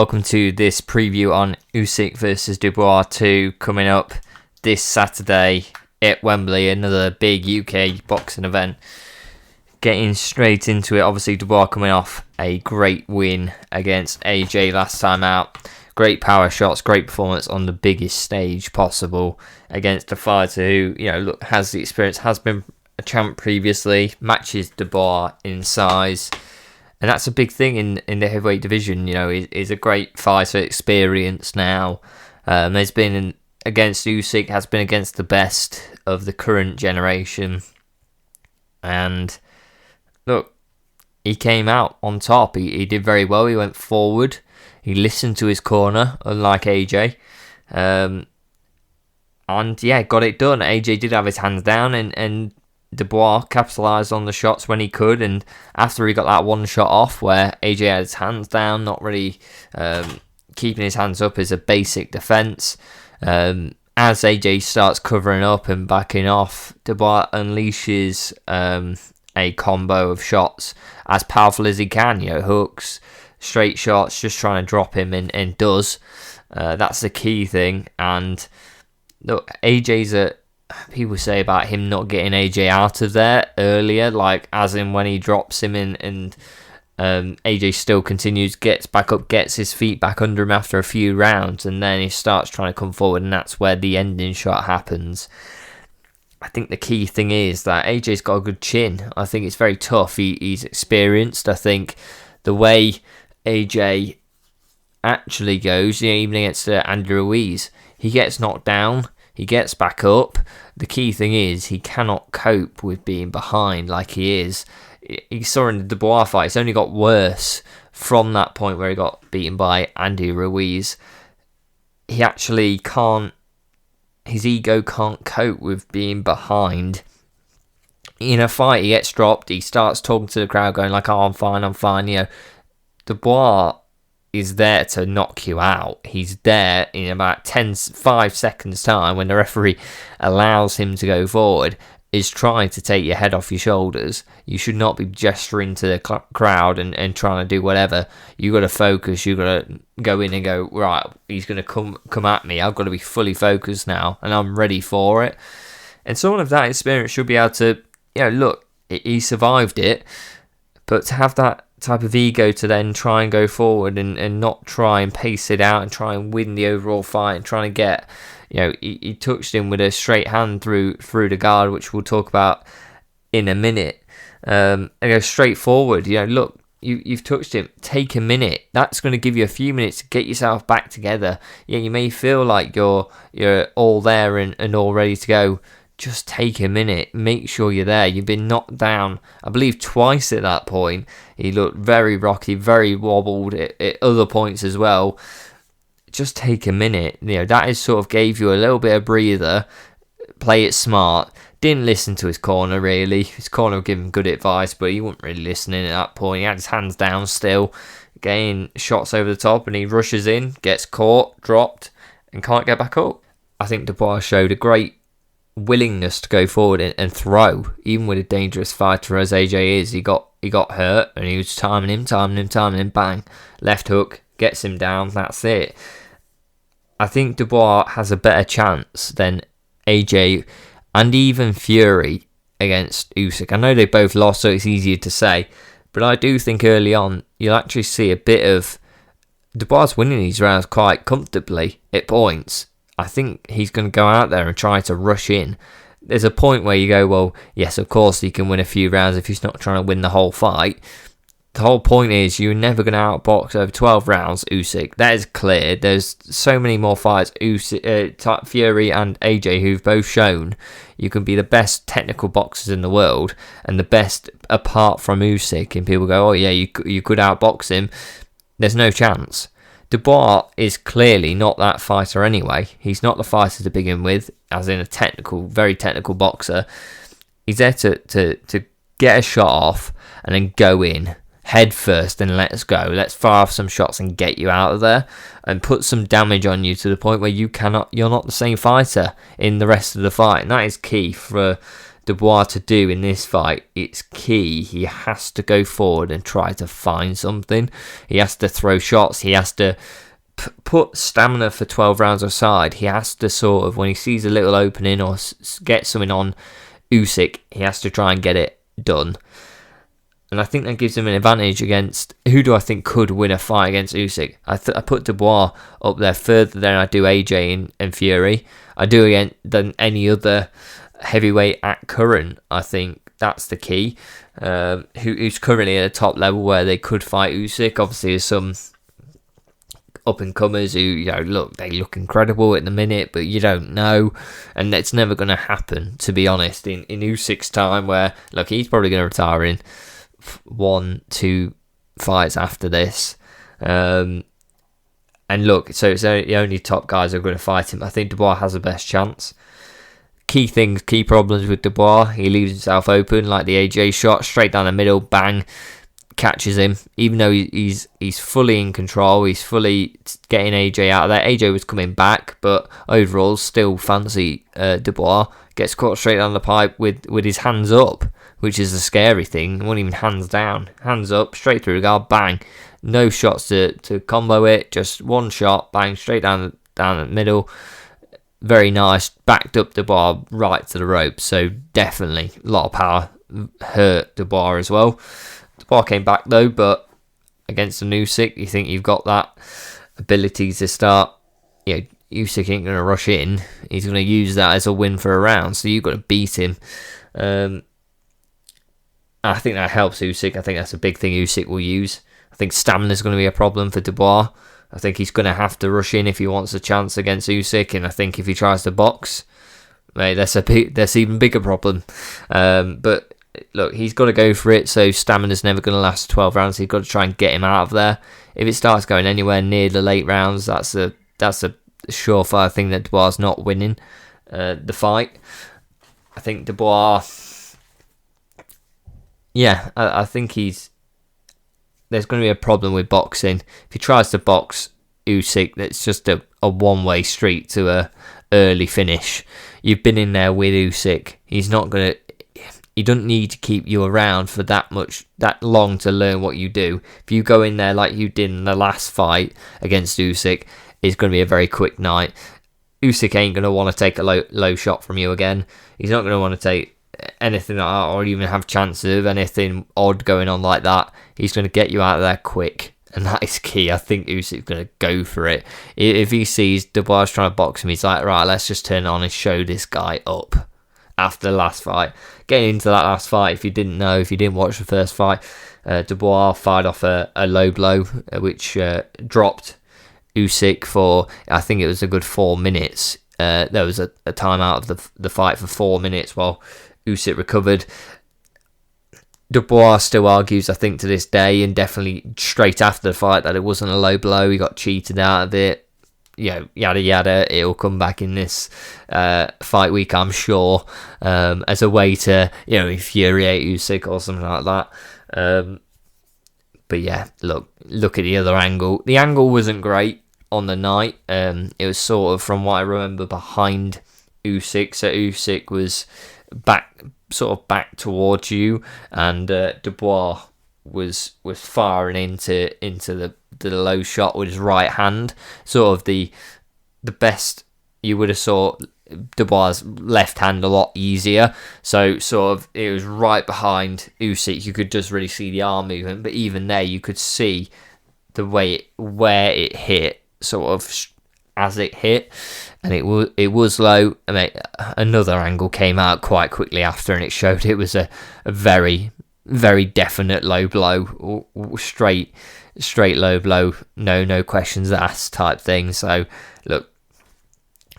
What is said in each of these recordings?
Welcome to this preview on Uysk versus Dubois 2 coming up this Saturday at Wembley, another big UK boxing event. Getting straight into it, obviously Dubois coming off a great win against AJ last time out. Great power shots, great performance on the biggest stage possible against a fighter who, has the experience, has been a champ previously, matches Dubois in size. And that's a big thing in the heavyweight division. He's a great fighter, experienced now. Has been against Uysk, has been against the best of the current generation. And look, he came out on top. He did very well. He went forward. He listened to his corner, unlike AJ. And yeah, got it done. AJ did have his hands down, and Dubois capitalised on the shots when he could, and after he got that one shot off where AJ had his hands down, not really keeping his hands up is a basic defence. As AJ starts covering up and backing off, Dubois unleashes a combo of shots as powerful as he can, hooks, straight shots, just trying to drop him, and does. That's the key thing. And look, people say about him not getting AJ out of there earlier, like as in when he drops him in, and AJ still continues, gets back up, gets his feet back under him after a few rounds, and then he starts trying to come forward, and that's where the ending shot happens. I think the key thing is that AJ's got a good chin. I think it's very tough. He's experienced. I think the way AJ actually goes, even against Andrew Ruiz, he gets knocked down, he gets back up. The key thing is he cannot cope with being behind like he is. You saw in the Dubois fight, it's only got worse from that point where he got beaten by Andy Ruiz. He actually can't, his ego can't cope with being behind. In a fight, he gets dropped, he starts talking to the crowd going like, oh, I'm fine. Dubois is there to knock you out. He's there in about 5 seconds time when the referee allows him to go forward, is trying to take your head off your shoulders. You should not be gesturing to the crowd and trying to do whatever. You got to focus. You got to go in and go, right, he's going to come at me. I've got to be fully focused now and I'm ready for it. And someone of that experience should be able to, look, he survived it, but to have that type of ego to then try and go forward and not try and pace it out and try and win the overall fight and trying to get, he touched him with a straight hand through the guard, which we'll talk about in a minute, and go straight forward. Look, you've touched him, take a minute. That's going to give you a few minutes to get yourself back together. You may feel like you're all there and all ready to go. Just take a minute, make sure you're there. You've been knocked down, I believe, twice at that point. He looked very rocky, very wobbled at other points as well. Just take a minute. That is sort of gave you a little bit of breather. Play it smart. Didn't listen to his corner, really. His corner would give him good advice, but he wasn't really listening at that point. He had his hands down still, getting shots over the top, and he rushes in, gets caught, dropped, and can't get back up. I think Dubois showed a great willingness to go forward and throw, even with a dangerous fighter as AJ is. He got hurt and he was timing him, bang, left hook, gets him down, that's it. I think Dubois has a better chance than AJ and even Fury against Uysk. I know they both lost, so it's easier to say, but I do think early on you'll actually see a bit of Dubois winning these rounds quite comfortably at points. I think he's going to go out there and try to rush in. There's a point where you go, well, yes, of course he can win a few rounds if he's not trying to win the whole fight. The whole point is you're never going to outbox over 12 rounds Uysk. That is clear. There's so many more fights, Fury and AJ, who've both shown you can be the best technical boxers in the world and the best apart from Uysk. And people go, oh yeah, you could outbox him. There's no chance. Dubois is clearly not that fighter anyway. He's not the fighter to begin with, as in a very technical boxer. He's there to get a shot off and then go in head first and let's go. Let's fire off some shots and get you out of there and put some damage on you to the point where you're not the same fighter in the rest of the fight. And that is key for Dubois to do in this fight, it's key. He has to go forward and try to find something. He has to throw shots. He has to put stamina for 12 rounds aside. He has to sort of, when he sees a little opening or get something on Usyk, he has to try and get it done. And I think that gives him an advantage against, who do I think could win a fight against Usyk? I put Dubois up there further than I do AJ and Fury. I do again than any other heavyweight at current. I think that's the key. Who's currently at a top level where they could fight Usyk. Obviously, there's some up and comers who, they look incredible at the minute, but you don't know, and it's never going to happen, to be honest. In Usyk's time, where he's probably going to retire in 1-2 fights after this. So it's the only top guys who are going to fight him. I think Dubois has the best chance. Key problems with Dubois. He leaves himself open, like the AJ shot, straight down the middle, bang, catches him. Even though he's fully in control, he's fully getting AJ out of there. AJ was coming back, but overall, still fancy Dubois. Gets caught straight down the pipe with his hands up, which is the scary thing. It wasn't even hands down. Hands up, straight through the guard, bang. No shots to combo it, just one shot, bang, straight down the middle. Very nice. Backed up Dubois right to the rope. So definitely a lot of power. Hurt Dubois as well. Dubois came back though, but against a Usyk, you think you've got that ability to start. Usyk ain't going to rush in. He's going to use that as a win for a round. So you've got to beat him. I think that helps Usyk. I think that's a big thing Usyk will use. I think stamina is going to be a problem for Dubois. I think he's going to have to rush in if he wants a chance against Usyk, and I think if he tries to box, mate, that's even bigger problem. But look, he's got to go for it. So stamina's never going to last 12 rounds. He's got to try and get him out of there. If it starts going anywhere near the late rounds, that's a surefire thing that Dubois not winning the fight. I think Dubois, I think there's going to be a problem with boxing. If he tries to box Usyk, that's just a one-way street to a early finish. You've been in there with Usyk. He doesn't need to keep you around for that long to learn what you do. If you go in there like you did in the last fight against Usyk, it's going to be a very quick night. Usyk ain't going to want to take a low shot from you again. He's not going to want to take anything like that, or even have chances of anything odd going on like that. He's going to get you out of there quick, and that is key. I think Usyk's going to go for it. If he sees Dubois trying to box him, he's like, right, let's just turn on and show this guy up. After the last fight, getting into that last fight, if you didn't watch the first fight, Dubois fired off a low blow, which dropped Usyk for, I think it was a good 4 minutes. There was a timeout of the fight for 4 minutes while Usyk recovered. Dubois still argues, I think, to this day, and definitely straight after the fight, that it wasn't a low blow. He got cheated out of it. Yada yada. It'll come back in this fight week, I'm sure, as a way to infuriate Usyk or something like that. But yeah, look at the other angle. The angle wasn't great on the night. It was sort of, from what I remember, behind Usyk. So Usyk was back towards you, and Dubois was firing into the low shot with his right hand. Sort of the best you would have saw Dubois' left hand a lot easier. So sort of it was right behind Usyk. You could just really see the arm movement, but even there you could see the way where it hit, sort of as it hit, and it was low. I mean, another angle came out quite quickly after, and it showed it was a very, very definite low blow, straight low blow, no questions asked type thing. So look,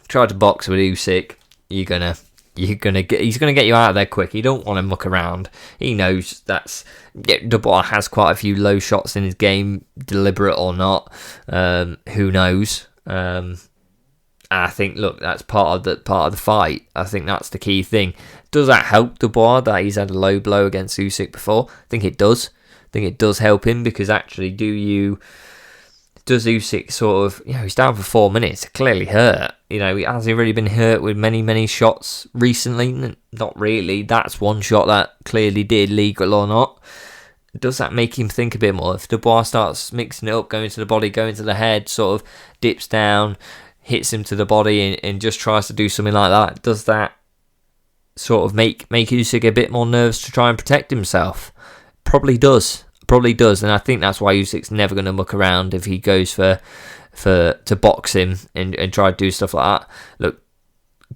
try to box with Usyk, he's gonna get you out of there quick. You don't want to muck around. He knows Dubois has quite a few low shots in his game, deliberate or not. Who knows? I think, look, that's part of the fight. I think that's the key thing. Does that help Dubois that he's had a low blow against Usyk before? I think it does. I think it does help him, because actually, does Usyk sort of, he's down for 4 minutes, clearly hurt. Has he really been hurt with many shots recently? Not really. That's one shot that clearly did, legal or not. Does that make him think a bit more? If Dubois starts mixing it up, going to the body, going to the head, sort of dips down, hits him to the body and just tries to do something like that, does that sort of make Usyk a bit more nervous to try and protect himself? Probably does, and I think that's why Usyk's never going to muck around if he goes to box him and try to do stuff like that. Look,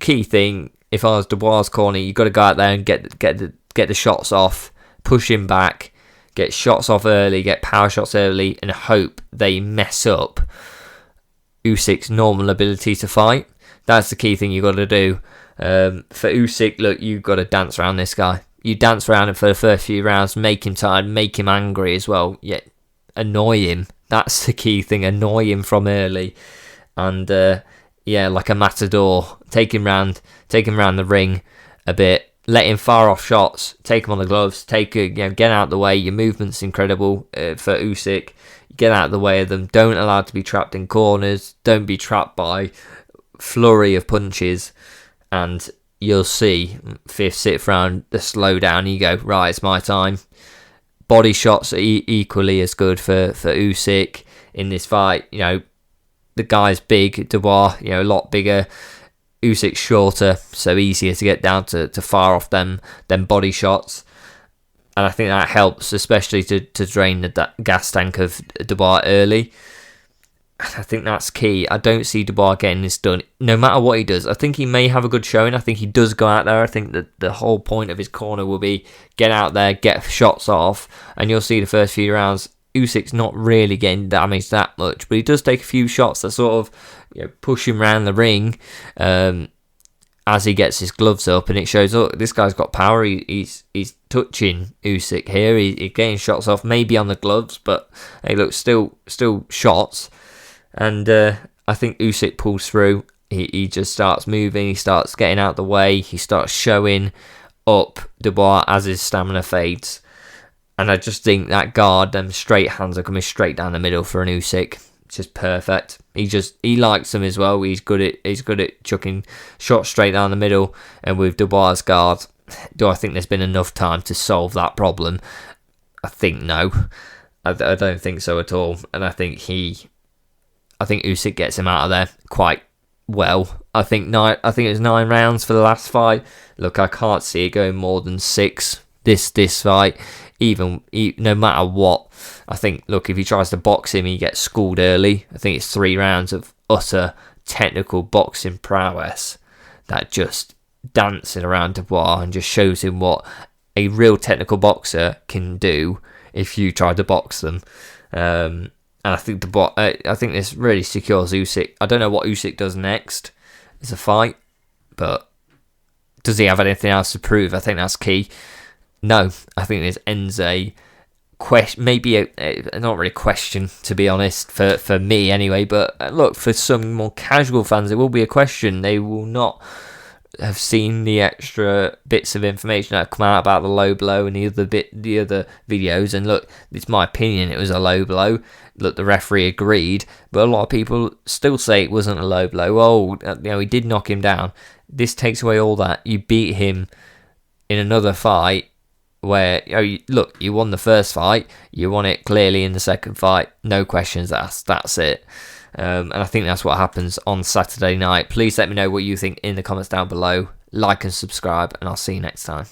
key thing, if I was Dubois' corner, you got to go out there and get the shots off, push him back, get shots off early, get power shots early, and hope they mess up Usyk's normal ability to fight. That's the key thing you got to do. For Usyk, look, you've got to dance around this guy. You dance around him for the first few rounds, make him tired, make him angry as well, yet annoy him. That's the key thing, annoy him from early. And like a matador, take him round the ring a bit, let him fire off shots, take him on the gloves, get out of the way. Your movement's incredible for Usyk. Get out of the way of them. Don't allow to be trapped in corners. Don't be trapped by flurry of punches. And you'll see, 5th, 6th round, the slow down. You go, right, it's my time. Body shots are equally as good for Usyk in this fight. The guy's big, Dubois, a lot bigger. Usyk's shorter, so easier to get down to fire off them body shots. And I think that helps, especially to drain the gas tank of Dubois early. I think that's key. I don't see Dubois getting this done, no matter what he does. I think he may have a good showing. I think he does go out there. I think that the whole point of his corner will be get out there, get shots off, and you'll see the first few rounds, Usyk's not really getting damaged that much, but he does take a few shots that sort of push him around the ring as he gets his gloves up, and it shows, look, this guy's got power. He's touching Usyk here. He's getting shots off, maybe on the gloves, but hey, look, still shots. And I think Usyk pulls through. He just starts moving. He starts getting out the way. He starts showing up Dubois as his stamina fades. And I just think that guard, them straight hands are coming straight down the middle for an Usyk. It's just perfect. He likes them as well. He's good at chucking shots straight down the middle. And with Dubois' guard, do I think there's been enough time to solve that problem? I think no. I don't think so at all. And I think Usyk gets him out of there quite well. I think it was 9 rounds for the last fight. Look, I can't see it going more than 6 this fight. Even no matter what, I think, look, if he tries to box him, he gets schooled early. I think it's 3 rounds of utter technical boxing prowess that just dancing around Dubois and just shows him what a real technical boxer can do if you try to box them. And I think this really secures Usyk. I don't know what Usyk does next as a fight, but does he have anything else to prove? I think that's key. No, I think this ends a question, maybe a not really question, to be honest, for me anyway. But look, for some more casual fans, it will be a question. They will not have seen the extra bits of information that have come out about the low blow and the other videos. And look, it's my opinion, it was a low blow. Look, the referee agreed, but a lot of people still say it wasn't a low blow. Oh, he did knock him down. This takes away all that. You beat him in another fight where, you won the first fight, you won it clearly in the second fight, no questions asked, that's it. And I think that's what happens on Saturday night. Please let me know what you think in the comments down below. Like and subscribe, and I'll see you next time.